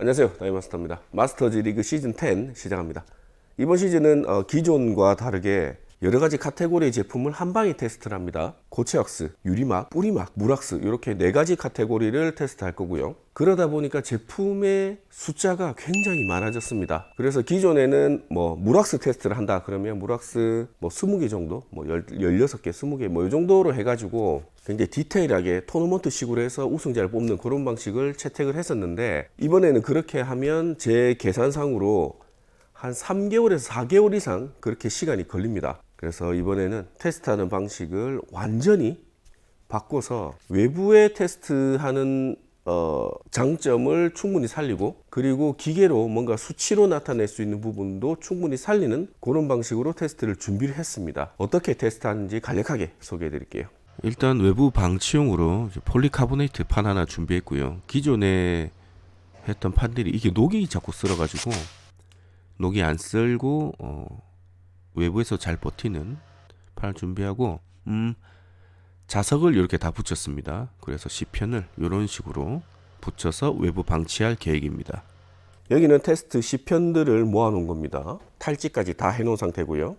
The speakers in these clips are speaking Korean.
안녕하세요, 다이마스터입니다. 마스터즈 리그 시즌 10 시작합니다. 이번 시즌은 기존과 다르게 여러가지 카테고리의 제품을 한 방에 테스트를 합니다. 고체 왁스, 유리막, 뿌리막, 물왁스 이렇게 4가지 카테고리를 테스트할 거고요. 그러다 보니까 제품의 숫자가 굉장히 많아졌습니다. 그래서 기존에는 물왁스 테스트를 한다 그러면 물왁스 20개 정도, 16개, 20개 이 정도로 해가지고 굉장히 디테일하게 토너먼트 식으로 해서 우승자를 뽑는 그런 방식을 채택을 했었는데, 이번에는 그렇게 하면 제 계산상으로 한 3개월에서 4개월 이상 그렇게 시간이 걸립니다. 그래서 이번에는 테스트하는 방식을 완전히 바꿔서 외부에 테스트하는 장점을 충분히 살리고, 그리고 기계로 뭔가 수치로 나타낼 수 있는 부분도 충분히 살리는 그런 방식으로 테스트를 준비를 했습니다. 어떻게 테스트하는지 간략하게 소개해 드릴게요. 일단 외부 방치용으로 폴리카보네이트 판 하나 준비했고요. 기존에 했던 판들이 이게 녹이 자꾸 쓸어가지고 녹이 안 쓸고 외부에서 잘 버티는 판을 준비하고, 자석을 이렇게 다 붙였습니다. 그래서 C편을 이런 식으로 붙여서 외부 방치할 계획입니다. 여기는 테스트 C편들을 모아 놓은 겁니다. 탈지까지 다 해놓은 상태고요.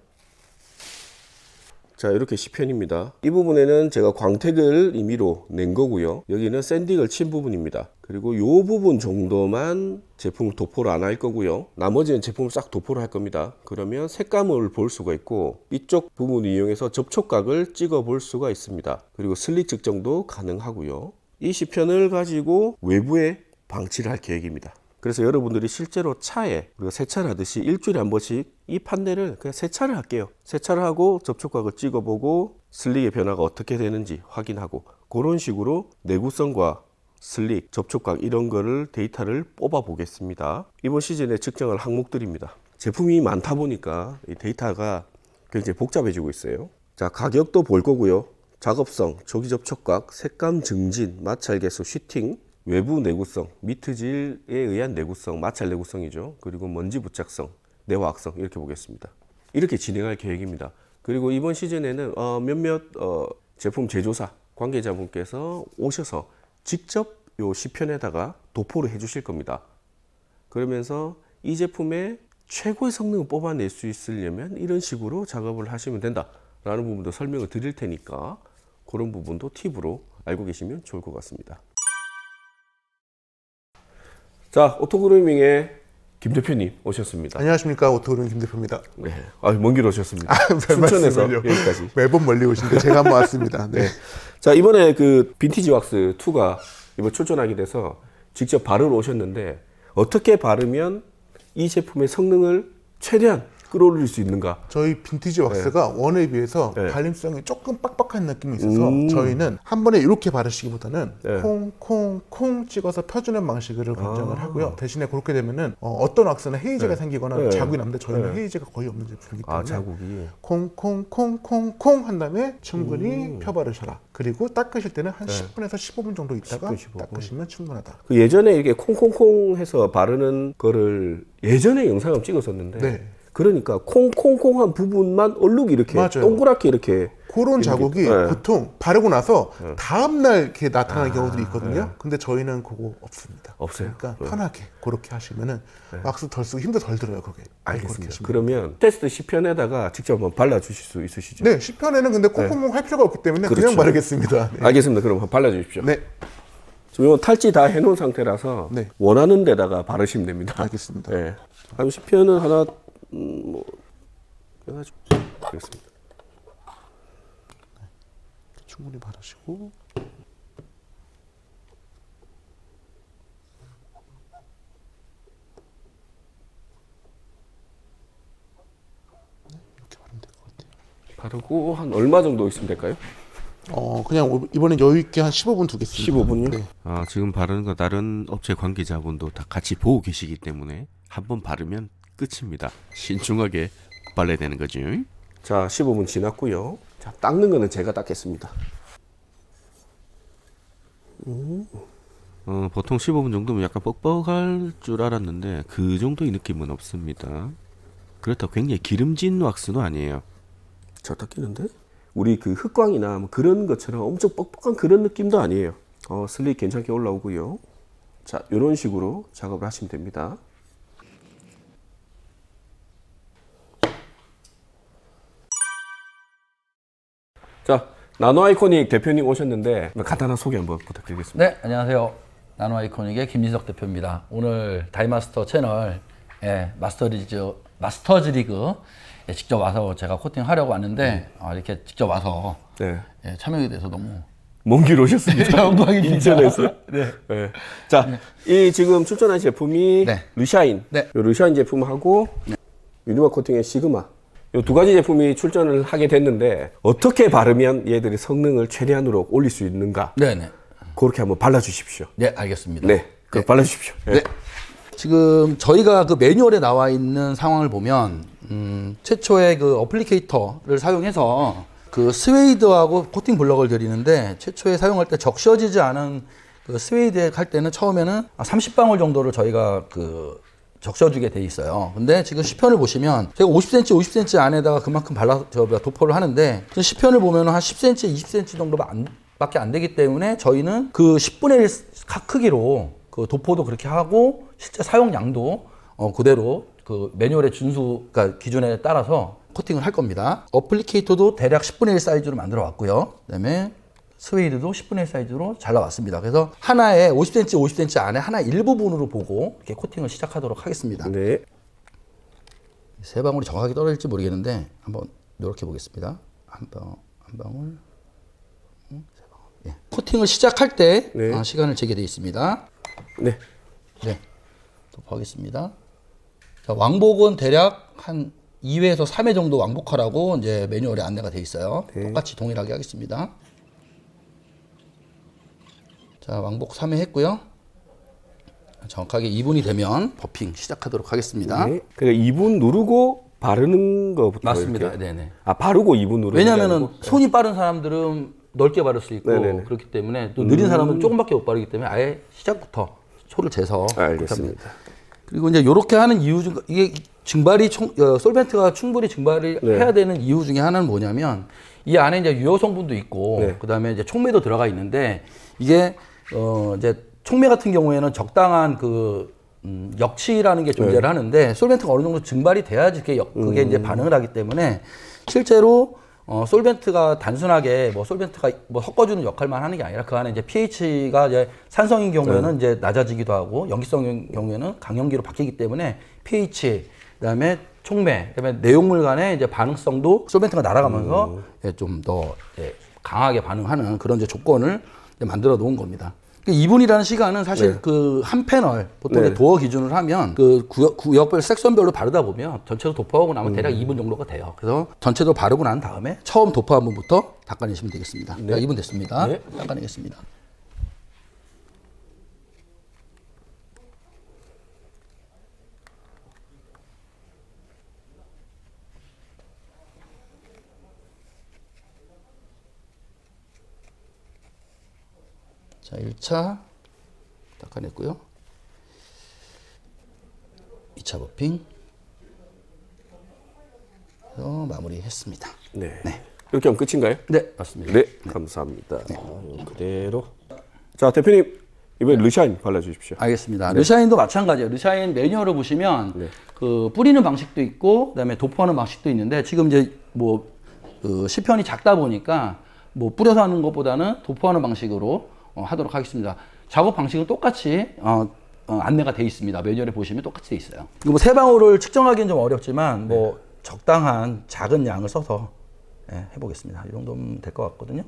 자, 이렇게 C편입니다. 이 부분에는 제가 광택을 임의로 낸 거고요. 여기는 샌딩을 친 부분입니다. 그리고 이 부분 정도만 제품을 도포를 안 할 거고요. 나머지는 제품을 싹 도포를 할 겁니다. 그러면 색감을 볼 수가 있고, 이쪽 부분을 이용해서 접촉각을 찍어 볼 수가 있습니다. 그리고 슬릿 측정도 가능하고요. 이 C편을 가지고 외부에 방치를 할 계획입니다. 그래서 여러분들이 실제로 차에 우리가 세차를 하듯이 일주일에 한 번씩 이 판넬을 그냥 세차를 할게요. 세차를 하고 접촉각을 찍어보고 슬릭의 변화가 어떻게 되는지 확인하고, 그런 식으로 내구성과 슬릭, 접촉각 이런 거를 데이터를 뽑아 보겠습니다. 이번 시즌에 측정할 항목들입니다. 제품이 많다 보니까 이 데이터가 굉장히 복잡해지고 있어요. 자, 가격도 볼 거고요. 작업성, 조기 접촉각, 색감 증진, 마찰 개수, 슈팅, 외부 내구성, 미트질에 의한 내구성, 마찰 내구성이죠. 그리고 먼지 부착성, 내화학성 이렇게 보겠습니다. 이렇게 진행할 계획입니다. 그리고 이번 시즌에는 몇몇 제품 제조사 관계자분께서 오셔서 직접 요 C편에다가 도포를 해 주실 겁니다. 그러면서 이 제품의 최고의 성능을 뽑아낼 수 있으려면 이런 식으로 작업을 하시면 된다 라는 부분도 설명을 드릴 테니까, 그런 부분도 팁으로 알고 계시면 좋을 것 같습니다. 자, 오토그루밍의 김 대표님 오셨습니다. 안녕하십니까, 오토그루밍 김 대표입니다. 네, 먼 길 오셨습니다. 춘천에서 여기까지. 매번 멀리 오시는데 제가 한번 왔습니다. 네. 자, 이번에 그 빈티지 왁스 2가 이번 출전하게 돼서 직접 바르러 오셨는데, 어떻게 바르면 이 제품의 성능을 최대한 끌어올릴 수 있는가? 저희 빈티지 왁스가 원에 비해서 발림성이 조금 빡빡한 느낌이 있어서 저희는 한 번에 이렇게 바르시기보다는 콩콩콩 찍어서 펴주는 방식을 권장을 하고요. 대신에 그렇게 되면은 어떤 왁스는 헤이즈가 생기거나 자국이 남는데 저희는 헤이즈가 거의 없는 제품이기 때문에 자국이 콩콩콩콩콩 한 다음에 충분히 펴 바르셔라. 그리고 닦으실 때는 한 10분에서 15분 정도 있다가 10분, 15분. 닦으시면 충분하다. 그 예전에 이렇게 콩콩콩 해서 바르는 거를 예전에 영상을 찍었었는데, 그러니까 콩콩콩한 부분만 얼룩이 이렇게 동그랗게 이렇게 그런 자국이 보통 바르고 나서 다음날 이렇게 나타나는 경우들이 있거든요. 근데 저희는 그거 없습니다. 없어요? 그러니까 편하게 그렇게 하시면은 왁스 덜 쓰고 힘도 덜 들어요. 그게. 알겠습니다. 그러면 테스트 C편에다가 직접 한번 발라주실 수 있으시죠? 네, C편에는 근데 콩콩콩 할 필요가 없기 때문에 그냥 바르겠습니다. 네. 알겠습니다. 그럼 한번 발라주십시오. 네. 지금 이거 탈지 다 해놓은 상태라서 원하는 데다가 바르시면 됩니다. 알겠습니다. 네. 그럼 C편은 하나 알겠습니다. 충분히 바르시고, 이렇게 바르면 될 것 같아요. 바르고 한 얼마 정도 있으면 될까요? 그냥 이번엔 여유 있게 한 15분 두겠습니다. 15분요? 네. 지금 바르는 거 다른 업체 관계자분도 다 같이 보고 계시기 때문에 한번 바르면 끝입니다. 신중하게 발라야 되는 거죠. 자, 15분 지났고요. 자, 닦는 거는 제가 닦겠습니다. 보통 15분 정도면 약간 뻑뻑할 줄 알았는데 그 정도의 느낌은 없습니다. 그렇다고 굉장히 기름진 왁스도 아니에요. 잘 닦이는데? 우리 그 흑광이나 뭐 그런 것처럼 엄청 뻑뻑한 그런 느낌도 아니에요. 슬릭 괜찮게 올라오고요. 자, 이런 식으로 작업을 하시면 됩니다. 자, 나노아이코닉 대표님 오셨는데 간단한 소개 한번 부탁드리겠습니다. 네, 안녕하세요. 나노아이코닉의 김진석 대표입니다. 오늘 다이마스터 채널 마스터즈 리그 직접 와서 제가 코팅하려고 왔는데 이렇게 직접 와서 네. 참여하게 돼서 너무 먼 길 오셨습니다. 영광입니다. 인천에서. 네. 네. 자, 이 지금 출전한 제품이 네. 르샤인. 네. 요 르샤인 제품하고 유리막 코팅의 시그마. 요 두 가지 제품이 출전을 하게 됐는데 어떻게 바르면 얘들이 성능을 최대한으로 올릴 수 있는가? 네네. 그렇게 한번 발라주십시오. 네, 알겠습니다. 네, 그럼 발라주십시오. 네. 지금 저희가 그 매뉴얼에 나와 있는 상황을 보면 최초의 그 어플리케이터를 사용해서 그 스웨이드하고 코팅 블럭을 드리는데 최초에 사용할 때 적셔지지 않은 그 스웨이드 할 때는 처음에는 30방울 정도를 저희가 그 적셔주게 돼 있어요. 근데 지금 시편을 보시면 제가 50cm, 50cm 안에다가 그만큼 도포를 하는데 시편을 보면 한 10cm, 20cm 정도밖에 안 되기 때문에 저희는 그 10분의 1 크기로 그 도포도 그렇게 하고 실제 사용량도 그대로 그 매뉴얼의 그러니까 기준에 따라서 코팅을 할 겁니다. 어플리케이터도 대략 10분의 1 사이즈로 만들어 왔고요. 그다음에 스웨이드도 10분의 1 사이즈로 잘라왔습니다. 그래서 하나에 50cm, 50cm 안에 하나 일부분으로 보고 이렇게 코팅을 시작하도록 하겠습니다. 네. 세 방울이 정확하게 떨어질지 모르겠는데 한번 이렇게 보겠습니다. 한 방울, 세 방울. 예. 코팅을 시작할 때 네. 시간을 재게 되어 있습니다. 네. 네, 도포하겠습니다. 자, 왕복은 대략 한 2회에서 3회 정도 왕복하라고 이제 매뉴얼에 안내가 되어 있어요. 네. 똑같이 동일하게 하겠습니다. 자, 왕복 3회 했고요. 정확하게 2분이 되면 버핑 시작하도록 하겠습니다. 네. 그러니까 2분 누르고 바르는 거부터. 맞습니다. 이렇게. 네네. 아, 바르고 2분 누르는 왜냐면은 게 아니고? 손이 빠른 사람들은 넓게 바를 수 있고 네네네. 그렇기 때문에 또 느린 사람은 조금밖에 못 바르기 때문에 아예 시작부터 초를 재서 알겠습니다. 그리고 이제 이렇게 하는 이유 중 이게 증발이 솔벤트가 충분히 증발을 네. 해야 되는 이유 중에 하나는 뭐냐면 이 안에 이제 유효 성분도 있고 네. 그다음에 이제 촉매도 들어가 있는데 이게 이제 촉매 같은 경우에는 적당한 그 역치라는 게 존재를 네. 하는데 솔벤트가 어느 정도 증발이 돼야지 그게 이제 반응을 하기 때문에 실제로 솔벤트가 단순하게 솔벤트가 섞어주는 역할만 하는 게 아니라 그 안에 이제 pH가 이제 산성인 경우에는 이제 낮아지기도 하고 염기성인 경우에는 강염기로 바뀌기 때문에 pH 그다음에 촉매 그다음에 내용물 간의 이제 반응성도 솔벤트가 날아가면서 좀 더 강하게 반응하는 그런 이제 조건을 이제 만들어 놓은 겁니다. 2분이라는 시간은 사실 네. 그 한 패널 보통 네. 이제 도어 기준으로 하면 그 구역별 섹션별로 바르다 보면 전체도 도포하고 나면 대략 2분 정도가 돼요. 그래서 전체도 바르고 난 다음에 처음 도포한 부분부터 닦아내시면 되겠습니다. 네. 자, 2분 됐습니다. 네. 닦아내겠습니다. 자, 1차 닦아냈고요. 2차 버핑 그래서 마무리했습니다. 네. 이렇게 하면 끝인가요? 네, 맞습니다. 네, 감사합니다. 그대로. 자, 대표님 이번에 르샤인 발라주십시오. 알겠습니다. 르샤인도 마찬가지예요. 르샤인 매뉴얼을 보시면 네. 그 뿌리는 방식도 있고 그다음에 도포하는 방식도 있는데 지금 이제 그 시편이 작다 보니까 뿌려서 하는 것보다는 도포하는 방식으로 하도록 하겠습니다. 작업 방식은 똑같이 안내가 돼 있습니다. 매뉴얼에 보시면 똑같이 돼 있어요. 이거 세 방울을 측정하기는 좀 어렵지만 적당한 작은 양을 써서 해보겠습니다. 이 정도면 될 것 같거든요.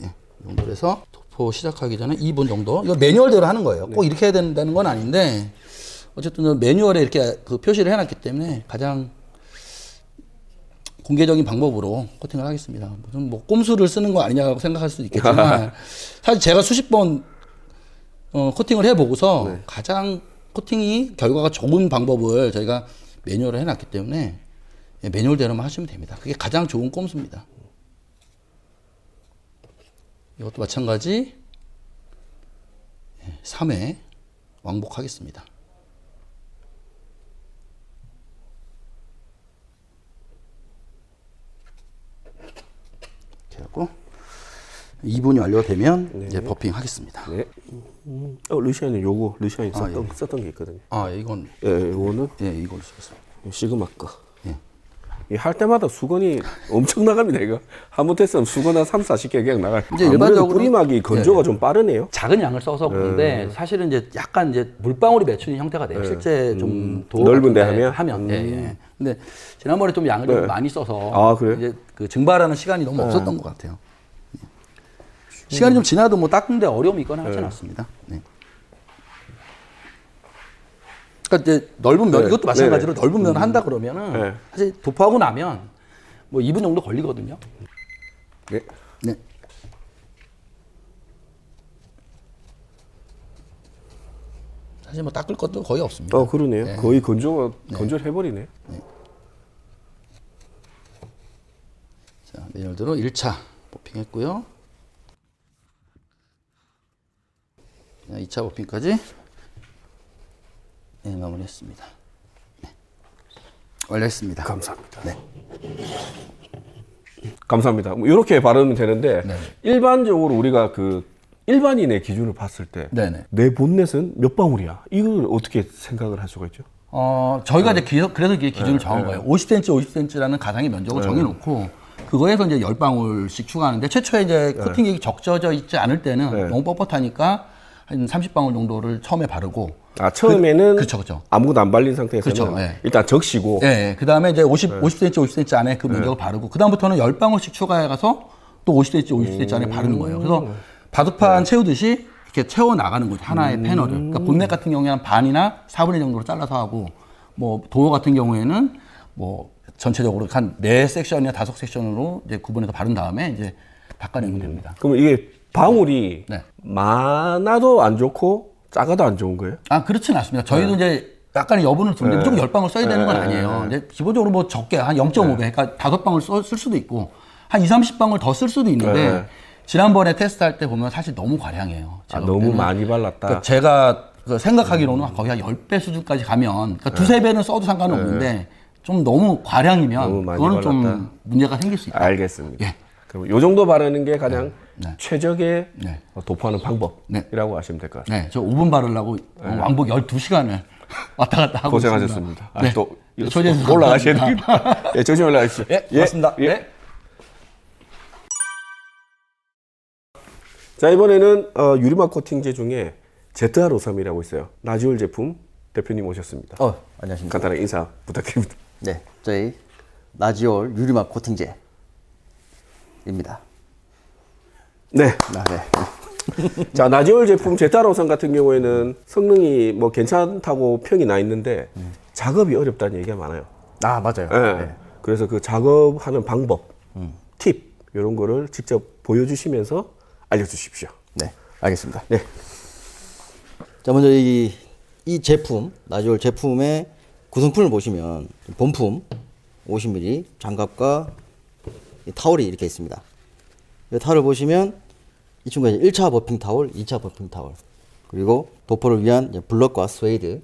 이 정도로 해서 도포 시작하기 전에 2분 정도. 이거 매뉴얼대로 하는 거예요. 꼭 이렇게 해야 된다는 건 아닌데 어쨌든 매뉴얼에 이렇게 그 표시를 해놨기 때문에 가장 공개적인 방법으로 코팅을 하겠습니다. 무슨 꼼수를 쓰는 거 아니냐고 생각할 수도 있겠지만 사실 제가 수십 번 코팅을 해보고서 가장 코팅이 결과가 좋은 방법을 저희가 매뉴얼을 해놨기 때문에 매뉴얼대로만 하시면 됩니다. 그게 가장 좋은 꼼수입니다. 이것도 마찬가지 3회 왕복하겠습니다. 이렇게 하고 2분이 완료되면 이제 버핑하겠습니다. 네. 르시안은 요거 르시안이 예. 썼던 게 있거든요. 아, 이건 예, 요거는 이걸 썼어요. 시그마 거. 예. 이 할 때마다 수건이 엄청 나갑니다. 이거 한번 tes트하면 수건 한 3, 40개 그냥 나가요. 이제 아무래도 일반적으로 뿌리막이 건조가 좀 빠르네요. 작은 양을 써서 그런데 사실은 이제 약간 이제 물방울이 맺히는 형태가 돼요. 실제 좀 도어 넓은 데 같은 데 하면? 예. 근데 지난번에 좀 양을 좀 많이 써서 아, 그래요? 이제 그 증발하는 시간이 너무 없었던 것 같아요. 시간이 좀 지나도 뭐 닦는데 어려움이 있거나 하진 않습니다. 네. 그러니까 이제 넓은 면, 이것도 마찬가지로 넓은 면을 한다 그러면은 사실 도포하고 나면 뭐 2분 정도 걸리거든요. 네. 네. 사실 뭐 닦을 것도 거의 없습니다. 그러네요. 네. 거의 건조를 해버리네. 자, 매뉴얼대로 1차 버핑했고요. 자, 2차 버핑까지 마무리했습니다. 네. 완료했습니다. 감사합니다. 네. 감사합니다. 뭐 이렇게 바르면 되는데 네. 일반적으로 우리가 그 일반인의 기준을 봤을 때 네네. 내 본넷은 몇 방울이야? 이걸 어떻게 생각을 할 수가 있죠? 저희가 이제 그래서 이게 기준을 정한 거예요. 50cm, 50cm라는 가상의 면적을 정해놓고 그거에서 이제 10방울씩 추가하는데 최초에 이제 코팅이 적셔져 있지 않을 때는 너무 뻣뻣하니까 한 30방울 정도를 처음에 바르고 처음에는 그렇죠. 아무것도 안 발린 상태에서는 그렇죠, 네. 일단 적시고 예, 그 다음에 이제 50cm, 50cm 안에 그 면적을 바르고, 그 다음부터는 10방울씩 추가해가서 또 50cm, 50cm 안에 바르는 거예요. 그래서 바둑판 채우듯이 이렇게 채워 나가는 거죠. 하나의 패널을. 그러니까 본넷 같은 경우에는 반이나 4분의 1 정도로 잘라서 하고, 뭐 도어 같은 경우에는 뭐 전체적으로 한 4섹션이나 5섹션으로 이제 구분해서 바른 다음에 이제 닦아내면 됩니다. 그러면 이게 방울이 네. 많아도 안 좋고 작아도 안 좋은 거예요? 그렇지는 않습니다. 저희도 이제 약간의 여분을 두는데 무조건 10방울 써야 되는 건 아니에요. 이제 기본적으로 뭐 적게 한 0.5배, 그러니까 5방울 쓸 수도 있고, 한 30방울 더 쓸 수도 있는데, 지난번에 테스트할 때 보면 사실 너무 과량해요. 너무 많이 발랐다. 그러니까 제가 생각하기로는 거의 한 10배 수준까지 가면, 그러니까 두세 배는 써도 상관은 없는데, 좀 너무 과량이면, 너무 많이 그거는 발랐다. 좀 문제가 생길 수 있다. 알겠습니다. 예. 그럼 요 정도 바르는 게 가장 네. 최적의 네. 도포하는 방법이라고 네. 하시면 될 것 같습니다. 네, 저 5분 바르려고 왕복 12시간을 왔다 갔다 하고 고생하셨습니다. 있습니다. 네. 또 초대해주셔서 올라가셔야 감사합니다. 됩니다. 예, 조심히 올라가십시오. 예, 고맙습니다. 예. 네. 자, 이번에는 유리막 코팅제 중에 ZR53이라고 있어요. 나지올 제품 대표님 오셨습니다. 안녕하십니까. 간단하게 인사 부탁드립니다. 네, 저희 나지올 유리막 코팅제입니다. 네. 네. 자, 나지올 제품 ZR53 같은 경우에는 성능이 뭐 괜찮다고 평이 나 있는데 작업이 어렵다는 얘기가 많아요. 맞아요. 네. 네. 그래서 그 작업하는 방법, 팁 이런 거를 직접 보여주시면서 알려주십시오. 네, 알겠습니다. 네. 자, 먼저 이 제품, 나지올 제품의 구성품을 보시면 본품 50mm 장갑과 이 타월이 이렇게 있습니다. 이 타월을 보시면 이 친구가 이제 1차 버핑 타월, 2차 버핑 타월, 그리고 도포를 위한 이제 블럭과 스웨이드,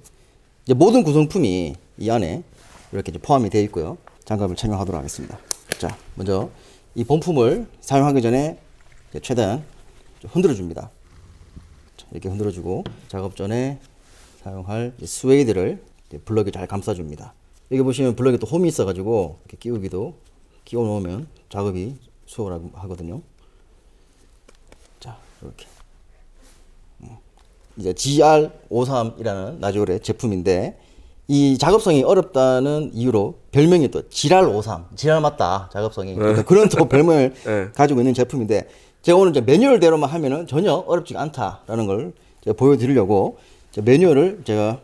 이제 모든 구성품이 이 안에 이렇게 이제 포함이 되어 있고요. 장갑을 착용하도록 하겠습니다. 자, 먼저 이 본품을 사용하기 전에 이제 최대한 좀 흔들어 줍니다. 자, 이렇게 흔들어 주고 작업 전에 사용할 이 스웨이드를 이제 블럭이 잘 감싸 줍니다. 여기 보시면 블럭에 또 홈이 있어 가지고 이렇게 끼우기도 끼워 놓으면 작업이 수월하거든요. 자, 이렇게 이제 GR53이라는 나지올의 제품인데, 이 작업성이 어렵다는 이유로 별명이 또 지랄53, 지랄 맞다 작업성이, 그러니까 그런 또 별명을 네. 가지고 있는 제품인데, 제가 오늘 이제 매뉴얼대로만 하면은 전혀 어렵지 않다라는 걸 제가 보여드리려고 이제 매뉴얼을 제가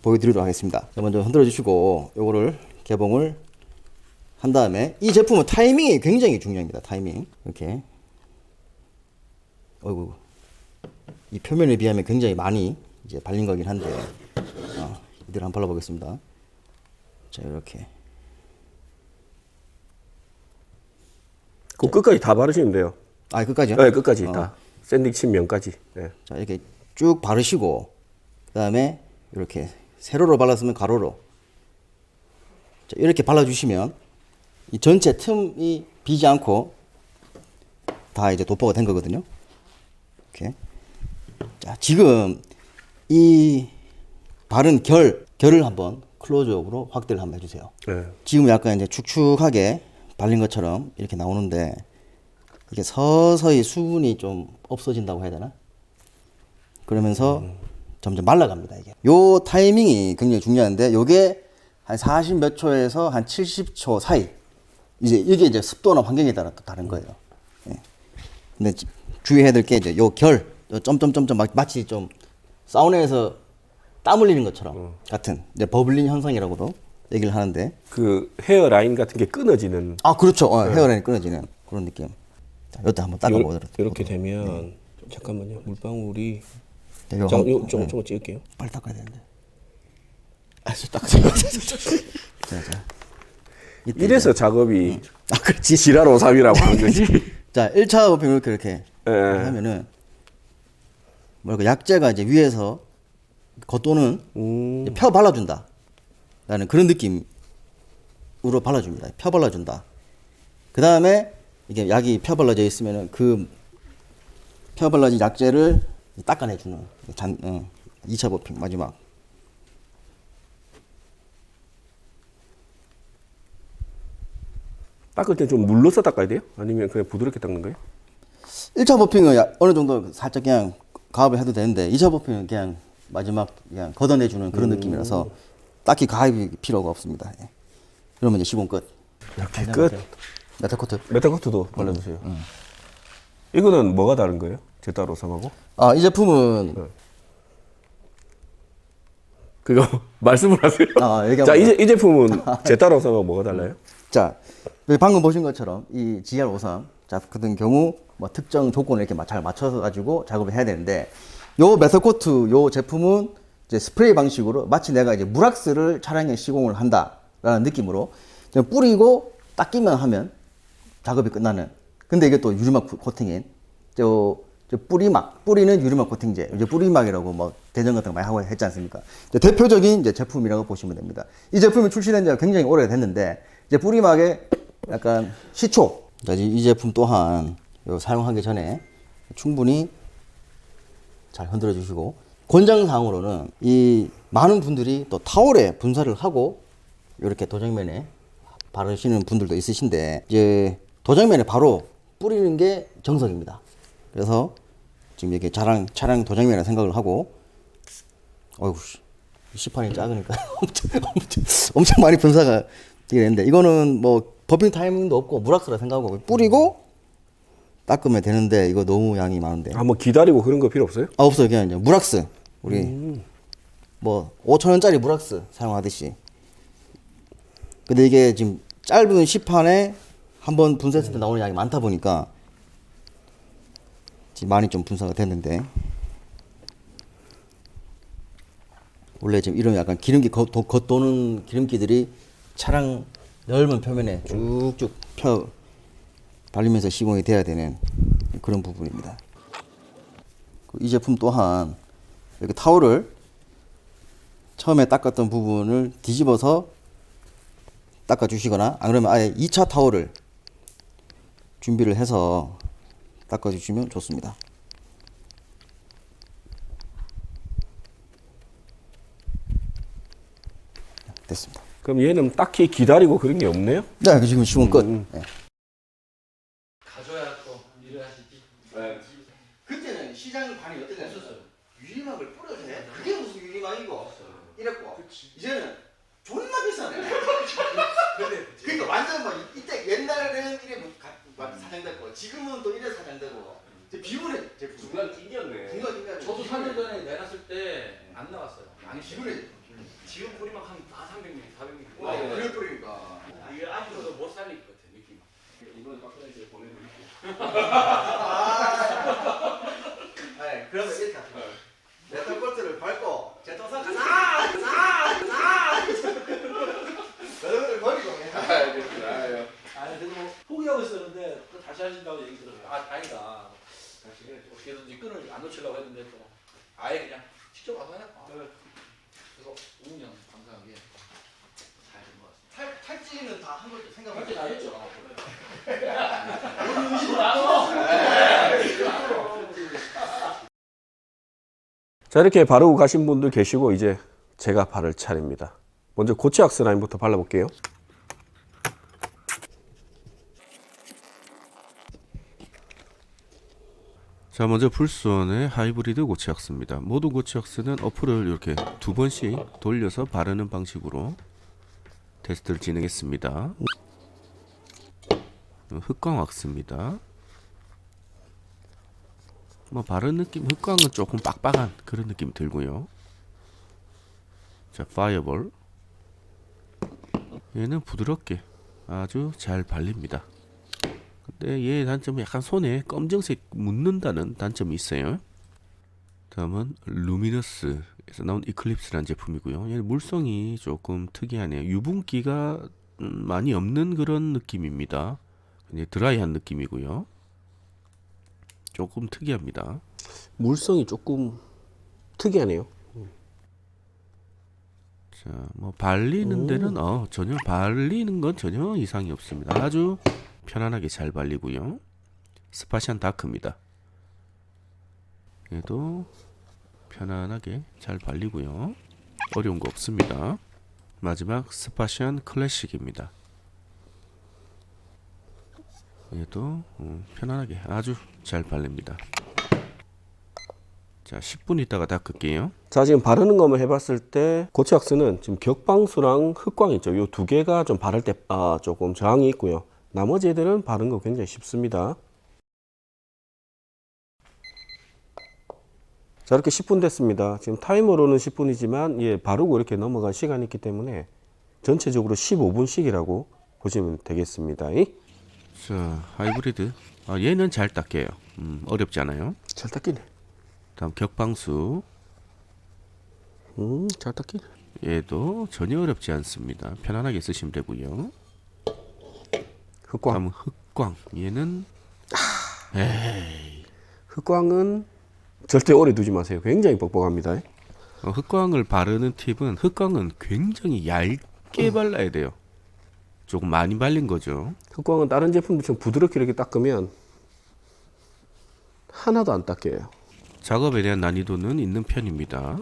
보여드리도록 하겠습니다. 먼저 흔들어 주시고 요거를 개봉을 한 다음에, 이 제품은 타이밍이 굉장히 중요합니다. 타이밍. 이렇게 어이구, 이 표면에 비하면 굉장히 많이 이제 발린 거긴 한데, 이대로 한번 발라보겠습니다. 자, 이렇게. 그 끝까지 다 바르시면 돼요. 끝까지요? 네, 끝까지 다. 샌딩 면까지. 네. 자, 이렇게 쭉 바르시고, 그 다음에 이렇게 세로로 발랐으면 가로로. 자, 이렇게 발라주시면 이 전체 틈이 비지 않고 다 이제 도포가 된 거거든요. 이렇게. 자, 지금 이 바른 결을 한번 클로즈업으로 확대를 한번 해주세요. 네. 지금 약간 이제 축축하게 발린 것처럼 이렇게 나오는데 이게 서서히 수분이 좀 없어진다고 해야 되나? 그러면서 점점 말라갑니다, 이게. 요 타이밍이 굉장히 중요한데 요게 한 40 몇 초에서 한 70초 사이. 이제 이게 이제 습도나 환경에 따라 또 다른 거예요. 예. 근데 주의해야 될 게 이제 요 결, 요 점점점점 마치 좀 사우나에서 땀 흘리는 것처럼 같은 이제 버블링 현상이라고도 얘기를 하는데 그 헤어 라인 같은 게 끊어지는. 아 그렇죠. 헤어라인이 끊어지는 그런 느낌. 자, 이것도 한번 닦아보도록. 이렇게 되면 잠깐만요. 물방울이 네, 요 자, 한- 요 조금 찍을게요. 빨리 닦아야 되는데. 닦으세요. 자. 이래서 작업이 아 그렇지. 지랄 오삼이라고 하는 거지. 자 1차 버핑 이렇게 예. 하면은 뭐랄까 약재가 이제 위에서 겉도는 이제 펴 발라준다 라는 그런 느낌으로 발라줍니다. 펴 발라준다. 그 다음에 이게 약이 펴 발라져 있으면은 그 펴 발라진 약재를 닦아내주는 2차 버핑 마지막. 닦을 때 좀 물러서 닦아야 돼요? 아니면 그냥 부드럽게 닦는 거예요? 1차 버핑은 어느 정도 살짝 그냥 가압을 해도 되는데 2차 버핑은 그냥 마지막 그냥 걷어내주는 그런 느낌이라서 딱히 가압이 필요가 없습니다. 예. 그러면 이제 시공 끝. 이렇게 끝. 메탈코트. 메탈코트도 발라주세요. 이거는 뭐가 다른 거예요? 제따로삼하고? 아, 이 제품은 그거 말씀을 하세요. 얘기하면 자, 이 제품은 제따로삼하고 뭐가 달라요? 자, 여기 방금 보신 것처럼 이 GR53 자, 같은 경우 뭐 특정 조건을 이렇게 잘 맞춰서 가지고 작업을 해야 되는데 요 메탈코트 요 제품은 이제 스프레이 방식으로 마치 내가 이제 무락스를 차량에 시공을 한다라는 느낌으로 그냥 뿌리고 닦기만 하면 작업이 끝나는. 근데 이게 또 유리막 코팅인 저 뿌리는 유리막 코팅제, 이제 뿌리막이라고 뭐 대전 같은 거 많이 하고 했지 않습니까? 이제 대표적인 이제 제품이라고 보시면 됩니다. 이 제품이 출시된 지가 굉장히 오래됐는데 이제 뿌리막에 약간 시초. 이 제품 또한 사용하기 전에 충분히 잘 흔들어 주시고 권장사항으로는 이 많은 분들이 또 타올에 분사를 하고 이렇게 도장면에 바르시는 분들도 있으신데 이제 도장면에 바로 뿌리는 게 정석입니다. 그래서 지금 이렇게 차량 도장면이라 생각을 하고 어이구 시판이 작으니까 엄청 많이 분사가 되게 되는데 이거는 뭐 버핑 타이밍도 없고 무락스라 생각하고 뿌리고 닦으면 되는데 이거 너무 양이 많은데 뭐 기다리고 그런 거 필요 없어요? 없어요. 그냥 이제 무락스 우리 뭐 5,000원짜리 무락스 사용하듯이. 근데 이게 지금 짧은 시판에 한번 분사했을 때 나오는 양이 많다 보니까 지금 많이 좀 분사가 됐는데 원래 지금 이런 약간 기름기 겉도는 기름기들이 차량 넓은 표면에 쭉쭉 펴 발리면서 시공이 돼야 되는 그런 부분입니다. 이 제품 또한 이렇게 타올을 처음에 닦았던 부분을 뒤집어서 닦아 주시거나 안 그러면 아예 2차 타올을 준비를 해서 닦아 주시면 좋습니다. 됐습니다. 그럼 얘는 딱히 기다리고 그런 게 없네요? 네, 지금 시공 끝. 네. 가져야 또 일을 하시지. 그때는 시장 반이 어떻게 됐었어요? 유리막을 뿌려서 해? 그게 무슨 유리막이고 이랬고 이제는 존나 비싸네. 그러니까 완전 막 이때 옛날에는 이래 막 사장되고 지금은 또 이래 사장되고 비운의 제품. 중간 낑겼네. 중간 중간. 저도 4년 전에 내놨을 때 안 나갔어요. 많이 비운의 지금 뿌리면 한 400mm, 400mm. 그럴 뿌리니까. 이게 아직도 못 살릴 것 같아, 느낌. 이번에 박사님께 보내드릴게요. 네, 그러면 이렇게 하세요. 메탈 코트를 밟고 제통상 가자. 메탈을 버리고. 아니 그래도 뭐 포기하고 있었는데 또 다시 하신다고 얘기 들어요. 아 다행이다. 어떻게든지 끈을 안 놓치려고 했는데 또 아예 그냥 직접 와서 해라. 그래서 5년 감사하게 잘 된 것 같습니다. 탈지는 다 한 거죠. 생각을 할때 다 했죠. 나도! 자, 이렇게 바르고 가신 분들 계시고 이제 제가 바를 차례입니다. 먼저 고체 악스 라인부터 발라볼게요. 자, 먼저 풀스원의 하이브리드 고체 악스입니다. 모든 고체 악스는 어플을 이렇게 2번씩 돌려서 바르는 방식으로 테스트를 진행했습니다. 흑광 왁스입니다. 뭐 바른 느낌, 흑광은 조금 빡빡한 그런 느낌이 들고요. 자, 파이어볼. 얘는 부드럽게 아주 잘 발립니다. 근데 얘의 단점은 약간 손에 검정색 묻는다는 단점이 있어요. 다음은 루미너스에서 나온 이클립스라는 제품이고요. 얘는 물성이 조금 특이하네요. 유분기가 많이 없는 그런 느낌입니다. 굉장히 드라이한 느낌이고요. 조금 특이합니다. 물성이 조금 특이하네요. 자, 뭐 발리는 데는 전혀 발리는 건 전혀 이상이 없습니다. 아주 편안하게 잘 발리고요. 스파시안 다크입니다. 얘도 편안하게 잘 발리고요. 어려운 거 없습니다. 마지막 스파시안 클래식입니다. 얘도 편안하게 아주 잘 발립니다. 자, 10분 있다가 닦을게요. 자, 지금 바르는 것만 해봤을 때 고체 왁스는 지금 격방수랑 흑광 있죠. 요 두 개가 좀 바를 때 조금 저항이 있고요. 나머지 애들은 바른 거 굉장히 쉽습니다. 자, 이렇게 10분 됐습니다. 지금 타이머로는 10분이지만 예, 바르고 이렇게 넘어간 시간이 있기 때문에 전체적으로 15분씩이라고 보시면 되겠습니다. 자, 하이브리드. 얘는 잘 닦여요. 어렵지 않아요. 잘 닦이네. 다음 격방수. 잘 닦이네. 얘도 전혀 어렵지 않습니다. 편안하게 쓰시면 되고요. 흑광. 다음 흑광. 얘는 흑광은 절대 오래 두지 마세요. 굉장히 뻑뻑합니다. 흑광을 바르는 팁은 흑광은 굉장히 얇게 발라야 돼요. 조금 많이 발린 거죠. 흑광은 다른 제품들처럼 부드럽게 이렇게 닦으면 하나도 안 닦여요. 작업에 대한 난이도는 있는 편입니다.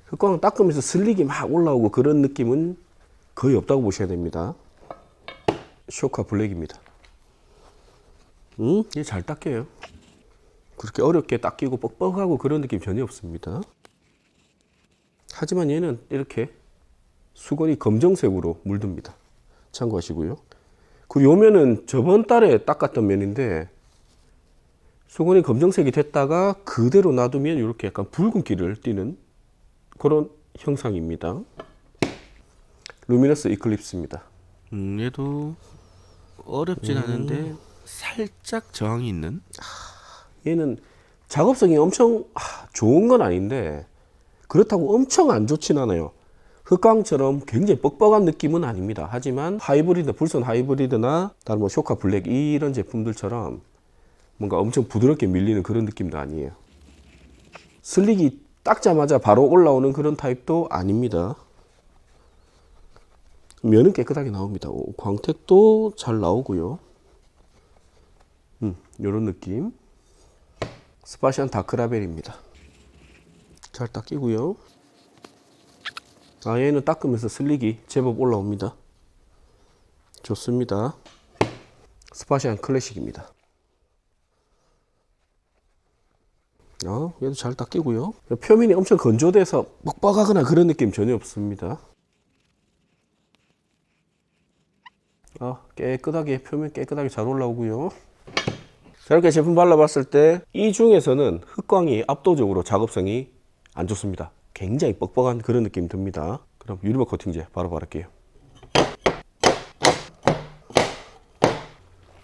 흑광은 닦으면서 슬릭이 막 올라오고 그런 느낌은 거의 없다고 보셔야 됩니다. 쇼카 블랙입니다. 얘 잘 닦여요. 그렇게 어렵게 닦이고 뻑뻑하고 그런 느낌 전혀 없습니다. 하지만 얘는 이렇게 수건이 검정색으로 물듭니다. 참고하시고요. 그리고 요 면은 저번 달에 닦았던 면인데 수건이 검정색이 됐다가 그대로 놔두면 이렇게 약간 붉은기를 띠는 그런 형상입니다. 루미너스 이클립스입니다. 얘도 어렵진 않은데 살짝 저항이 있는. 얘는 작업성이 엄청 좋은 건 아닌데 그렇다고 엄청 안 좋진 않아요. 흑광처럼 굉장히 뻑뻑한 느낌은 아닙니다. 하지만 하이브리드, 불선 하이브리드나 다른 뭐 쇼카 블랙 이런 제품들처럼 뭔가 엄청 부드럽게 밀리는 그런 느낌도 아니에요. 슬릭이 닦자마자 바로 올라오는 그런 타입도 아닙니다. 면은 깨끗하게 나옵니다. 광택도 잘 나오고요. 이런 느낌. 스파시안 다크라벨입니다. 잘 닦이고요. 얘는 닦으면서 슬릭이 제법 올라옵니다. 좋습니다. 스파시안 클래식입니다. 얘도 잘 닦이고요. 표면이 엄청 건조돼서 뻑뻑하거나 그런 느낌 전혀 없습니다. 깨끗하게 표면 깨끗하게 잘 올라오고요. 자, 이렇게 제품 발라봤을 때 이 중에서는 흑광이 압도적으로 작업성이 안 좋습니다. 굉장히 뻑뻑한 그런 느낌이 듭니다. 그럼 유리막 코팅제 바로 바를게요.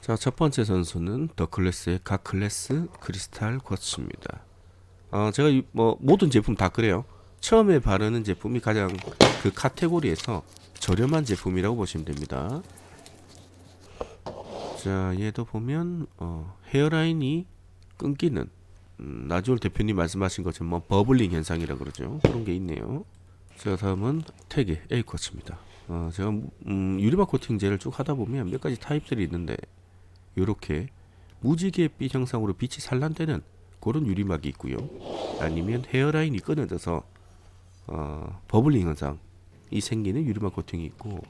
자, 첫 번째 선수는 더클래스의 갓클래스 크리스탈 쿼츠입니다. 제가 모든 제품 다 그래요. 처음에 바르는 제품이 가장 그 카테고리에서 저렴한 제품이라고 보시면 됩니다. 자, 얘도 보면 헤어라인이 끊기는 나주올 대표님 말씀하신 것처럼 뭐 버블링 현상이라 그러죠. 그런 게 있네요. 자, 다음은 태그 A 쿼츠입니다. 제가 유리막 코팅제를 쭉 하다 보면 몇 가지 타입들이 있는데 이렇게 무지갯빛 형상으로 빛이 산란되는 그런 유리막이 있고요. 아니면 헤어라인이 끊어져서 버블링 현상이 생기는 유리막 코팅이 있고,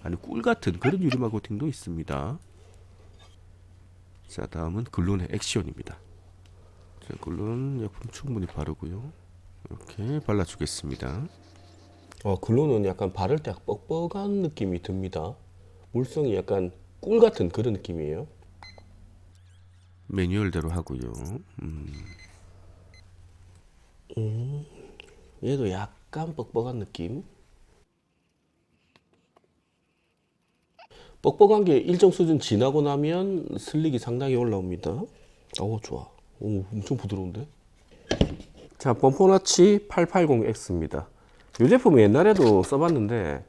아니 꿀 같은 그런 유리막 코팅도 있습니다. 자, 다음은 글론의 액션입니다. 자, 글론 약품 충분히 바르고요. 이렇게 발라주겠습니다. 글론은 약간 바를 때 뻑뻑한 느낌이 듭니다. 물성이 약간 꿀 같은 그런 느낌이에요. 매뉴얼대로 하고요. 얘도 약간 뻑뻑한 느낌. 뻑뻑한 게 일정 수준 지나고 나면 슬릭이 상당히 올라옵니다. 좋아. 엄청 부드러운데? 자, 범퍼나치 880X입니다. 이 제품은 옛날에도 써봤는데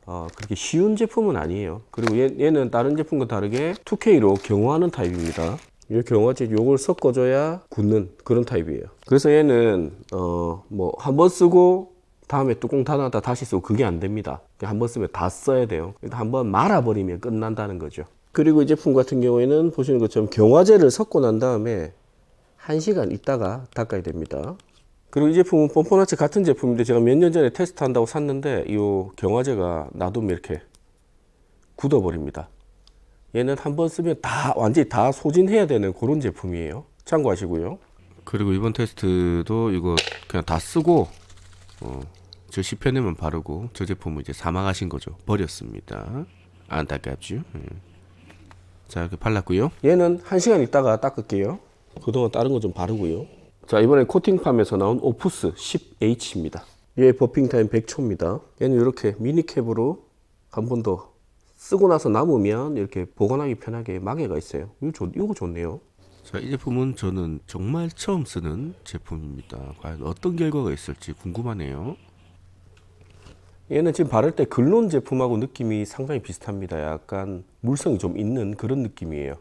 그렇게 쉬운 제품은 아니에요. 그리고 얘는 다른 제품과 다르게 2K로 경화하는 타입입니다. 이 경화제 요걸 섞어줘야 굳는 그런 타입이에요. 그래서 얘는 뭐 한 번 쓰고 다음에 뚜껑 닫았다 다시 쓰고 그게 안 됩니다. 한 번 쓰면 다 써야 돼요. 한 번 말아버리면 끝난다는 거죠. 그리고 이 제품 같은 경우에는 보시는 것처럼 경화제를 섞고 난 다음에 1시간 있다가 닦아야 됩니다. 그리고 이 제품은 범퍼나치 같은 제품인데 제가 몇 년 전에 테스트한다고 샀는데 이 경화제가 놔두면 이렇게 굳어버립니다. 얘는 한 번 쓰면 완전히 다 소진해야 되는 그런 제품이에요. 참고하시고요. 그리고 이번 테스트도 이거 그냥 다 쓰고 저 시편에만 바르고 저 제품은 이제 사망하신 거죠. 버렸습니다. 안타깝죠. 자, 이렇게 발랐고요. 얘는 1시간 있다가 닦을게요. 그동안 다른 거 좀 바르고요. 자, 이번에 코팅팜에서 나온 오푸스 10H입니다. 얘 버핑 타임 100초입니다. 얘는 이렇게 미니캡으로 한 번 더 쓰고 나서 남으면 이렇게 보관하기 편하게 마개가 있어요. 이거 좋네요. 자, 이 제품은 저는 정말 처음 쓰는 제품입니다. 과연 어떤 결과가 있을지 궁금하네요. 얘는 지금 바를 때 글론 제품하고 느낌이 상당히 비슷합니다. 약간 물성이 좀 있는 그런 느낌이에요.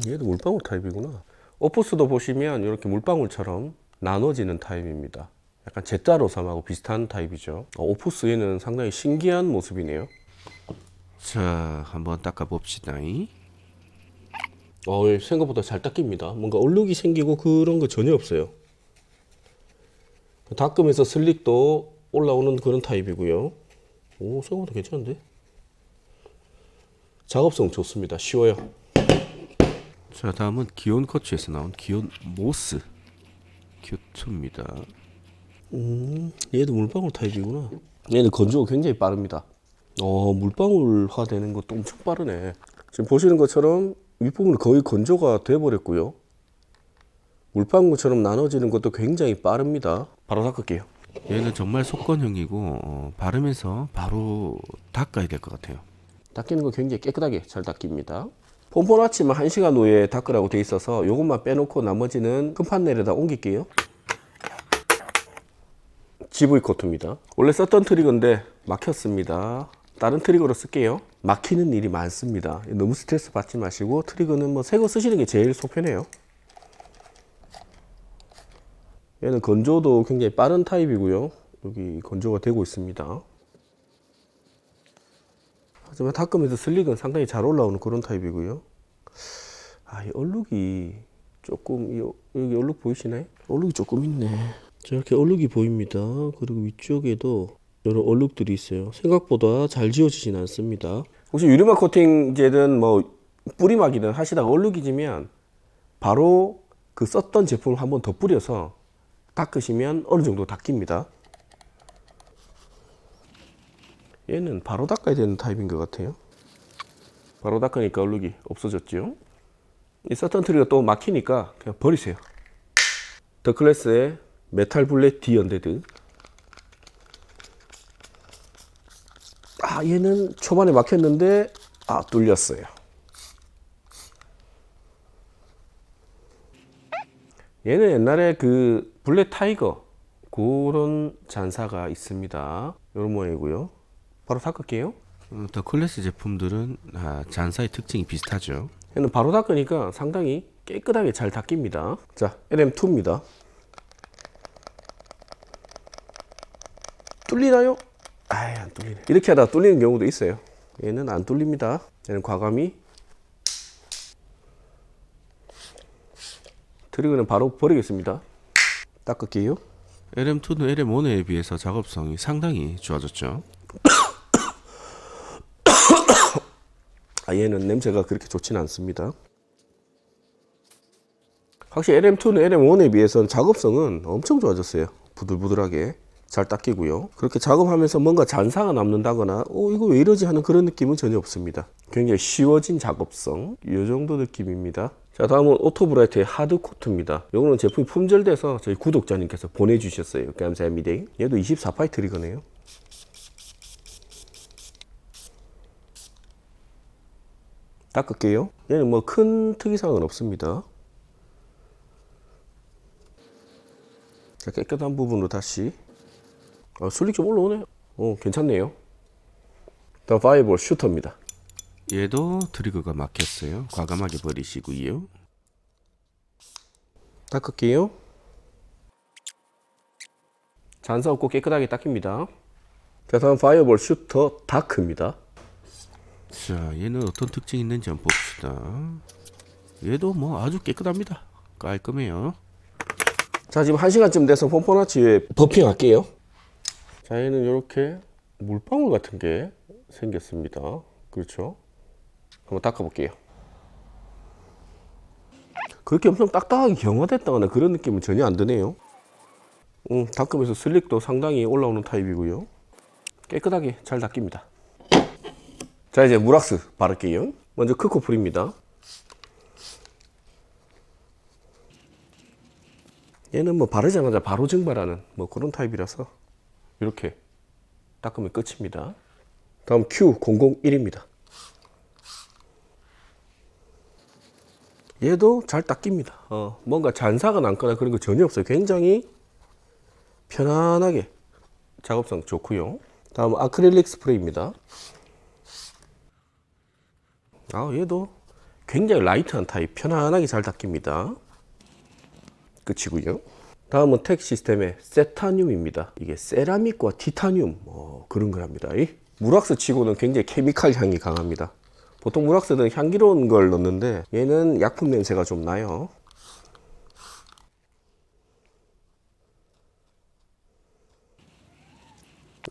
얘도 물방울 타입이구나. 오푸스도 보시면 이렇게 물방울처럼 나눠지는 타입입니다. 약간 제따로삼하고 비슷한 타입이죠. 오푸스 얘는 상당히 신기한 모습이네요. 자, 한번 닦아 봅시다. 생각보다 잘 닦입니다. 뭔가 얼룩이 생기고 그런 거 전혀 없어요. 닦으면서 슬릭도 올라오는 그런 타입이고요. 생각보다 괜찮은데? 작업성 좋습니다. 쉬워요. 자, 다음은 기온 커츠에서 나온 기온 모스 큐트입니다. 얘도 물방울 타입이구나. 얘는 건조가 굉장히 빠릅니다. 물방울화 되는 것도 엄청 빠르네. 지금 보시는 것처럼 윗부분은 거의 건조가 돼 버렸고요. 물방울처럼 나눠지는 것도 굉장히 빠릅니다. 바로 닦을게요. 얘는 정말 속건형이고 바르면서 바로 닦아야 될 것 같아요. 닦이는 거 굉장히 깨끗하게 잘 닦입니다. 폼포나치만 1시간 후에 닦으라고 돼 있어서 이것만 빼놓고 나머지는 큰 판넬에다 옮길게요. GV 코트입니다. 원래 썼던 트리거인데 막혔습니다. 다른 트리거로 쓸게요. 막히는 일이 많습니다. 너무 스트레스 받지 마시고 트리거는 뭐 새 거 쓰시는 게 제일 속편해요. 얘는 건조도 굉장히 빠른 타입이고요. 여기 건조가 되고 있습니다. 하지만 닦으면서 슬릭은 상당히 잘 올라오는 그런 타입이고요. 이 얼룩이 조금, 여기 얼룩 보이시나요? 얼룩이 조금 있네. 저렇게 얼룩이 보입니다. 그리고 위쪽에도 이런 얼룩들이 있어요. 생각보다 잘 지워지진 않습니다. 혹시 유리막 코팅제든 뭐 뿌리막이든 하시다가 얼룩이 지면 바로 그 썼던 제품을 한번 더 뿌려서 닦으시면 어느 정도 닦입니다. 얘는 바로 닦아야 되는 타입인 것 같아요. 바로 닦으니까 얼룩이 없어졌죠. 이 썼던 트리가 또 막히니까 그냥 버리세요. 더클래스의 메탈 블랙 D 언데드. 얘는 초반에 막혔는데 뚫렸어요. 얘는 옛날에 그 블랙 타이거 그런 잔사가 있습니다. 이런 모양이고요. 바로 닦을게요. 더 클래스 제품들은 잔사의 특징이 비슷하죠. 얘는 바로 닦으니까 상당히 깨끗하게 잘 닦입니다. 자, LM2입니다. 뚫리나요? 안 뚫리네. 이렇게 하다가 뚫리는 경우도 있어요. 얘는 안 뚫립니다. 얘는 과감히 트리거는 바로 버리겠습니다. 닦을게요. LM2는 LM1에 비해서 작업성이 상당히 좋아졌죠. 얘는 냄새가 그렇게 좋지는 않습니다. 확실히 LM2는 LM1에 비해서는 작업성은 엄청 좋아졌어요. 부들부들하게 잘 닦이고요. 그렇게 작업하면서 뭔가 잔사가 남는다거나 이거 왜 이러지 하는 그런 느낌은 전혀 없습니다. 굉장히 쉬워진 작업성, 이 정도 느낌입니다. 자, 다음은 오토브라이트의 하드코트입니다. 이거는 제품이 품절돼서 저희 구독자님께서 보내주셨어요. 감사합니다. 얘도 24파이 트리거네요. 닦을게요. 얘는 뭐 큰 특이사항은 없습니다. 자, 깨끗한 부분으로 다시 슬릭 좀 올라오네요. 괜찮네요. 다음 파이어볼 슈터입니다. 얘도 트리거가 막혔어요. 과감하게 버리시고요. 닦을게요. 잔사 없고 깨끗하게 닦입니다. 자, 다음 파이어볼 슈터 다크입니다. 자, 얘는 어떤 특징이 있는지 한번 봅시다. 얘도 뭐 아주 깨끗합니다. 깔끔해요. 자, 지금 1시간쯤 돼서 폼포나치에 버핑할게요. 자, 얘는 이렇게 물방울 같은 게 생겼습니다. 그렇죠? 한번 닦아볼게요. 그렇게 엄청 딱딱하게 경화됐다거나 그런 느낌은 전혀 안 드네요. 닦으면서 슬릭도 상당히 올라오는 타입이고요. 깨끗하게 잘 닦입니다. 자, 이제 무락스 바를게요. 먼저 크코풀입니다. 얘는 뭐 바르자마자 바로 증발하는 뭐 그런 타입이라서 이렇게 닦으면 끝입니다. 다음 Q001입니다. 얘도 잘 닦입니다. 뭔가 잔사가 남거나 그런 거 전혀 없어요. 굉장히 편안하게 작업성 좋고요. 다음 아크릴릭 스프레이입니다. 얘도 굉장히 라이트한 타입, 편안하게 잘 닦입니다. 끝이고요. 다음은 텍 시스템의 세타늄입니다. 이게 세라믹과 티타늄 그런 거랍니다. 무락스 치고는 굉장히 케미칼 향이 강합니다. 보통 무락스는 향기로운 걸 넣는데 얘는 약품 냄새가 좀 나요.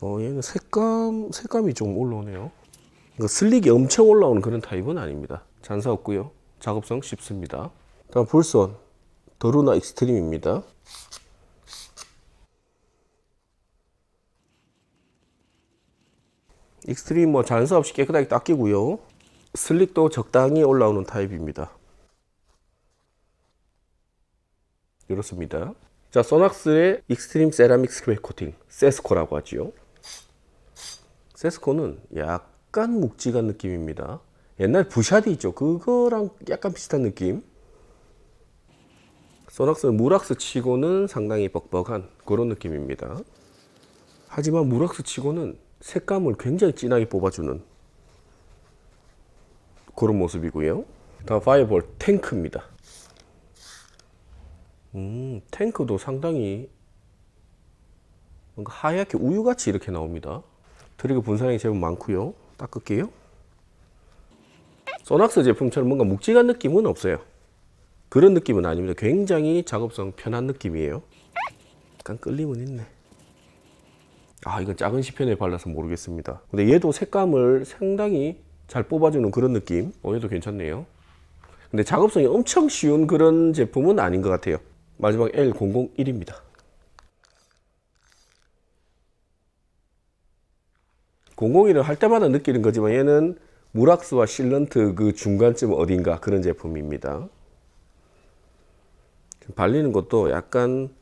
얘는 색감이 좀 올라오네요. 슬릭이 엄청 올라오는 그런 타입은 아닙니다. 잔사 없고요. 작업성 쉽습니다. 다음 볼스원 더루나 익스트림입니다. 익스트림 뭐 잔사 없이 깨끗하게 닦이고요. 슬릭도 적당히 올라오는 타입입니다. 이렇습니다. 자, 소낙스의 익스트림 세라믹 스프레이 코팅 세스코라고 하지요. 세스코는 약간 묵직한 느낌입니다. 옛날 부샤디 있죠. 그거랑 약간 비슷한 느낌. 소낙스는 무락스 치고는 상당히 뻑뻑한 그런 느낌입니다. 하지만 무락스 치고는 색감을 굉장히 진하게 뽑아주는 그런 모습이고요. 다음 파이어볼 탱크입니다. 탱크도 상당히 뭔가 하얗게 우유같이 이렇게 나옵니다. 트리거 분사량이 제법 많고요. 닦을게요. 소낙스 제품처럼 뭔가 묵직한 느낌은 없어요. 그런 느낌은 아닙니다. 굉장히 작업성 편한 느낌이에요. 약간 끌림은 있네. 이건 작은 시편에 발라서 모르겠습니다. 근데 얘도 색감을 상당히 잘 뽑아주는 그런 느낌. 얘도 괜찮네요. 근데 작업성이 엄청 쉬운 그런 제품은 아닌 것 같아요. 마지막 L001입니다. 001을 할 때마다 느끼는 거지만 얘는 무락스와 실런트 그 중간쯤 어딘가 그런 제품입니다. 발리는 것도 약간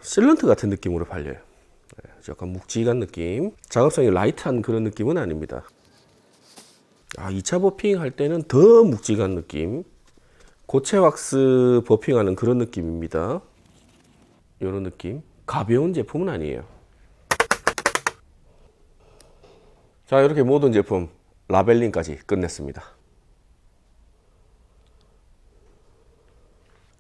실런트 같은 느낌으로 발려요. 약간 묵직한 느낌. 작업성이 라이트한 그런 느낌은 아닙니다. 2차 버핑 할 때는 더 묵직한 느낌. 고체 왁스 버핑하는 그런 느낌입니다. 이런 느낌. 가벼운 제품은 아니에요. 자, 이렇게 모든 제품 라벨링까지 끝냈습니다.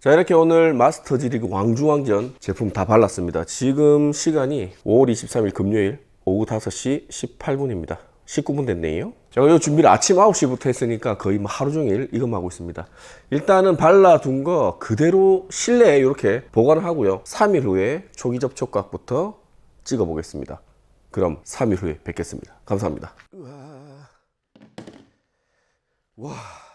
자, 이렇게 오늘 마스터즈 리그 왕중왕전 제품 다 발랐습니다. 지금 시간이 5월 23일 금요일 오후 5시 18분입니다. 19분 됐네요. 제가 이 준비를 아침 9시부터 했으니까 거의 뭐 하루 종일 이것만 하고 있습니다. 일단은 발라둔 거 그대로 실내에 이렇게 보관을 하고요. 3일 후에 초기 접촉각부터 찍어 보겠습니다. 그럼 3일 후에 뵙겠습니다. 감사합니다. 와.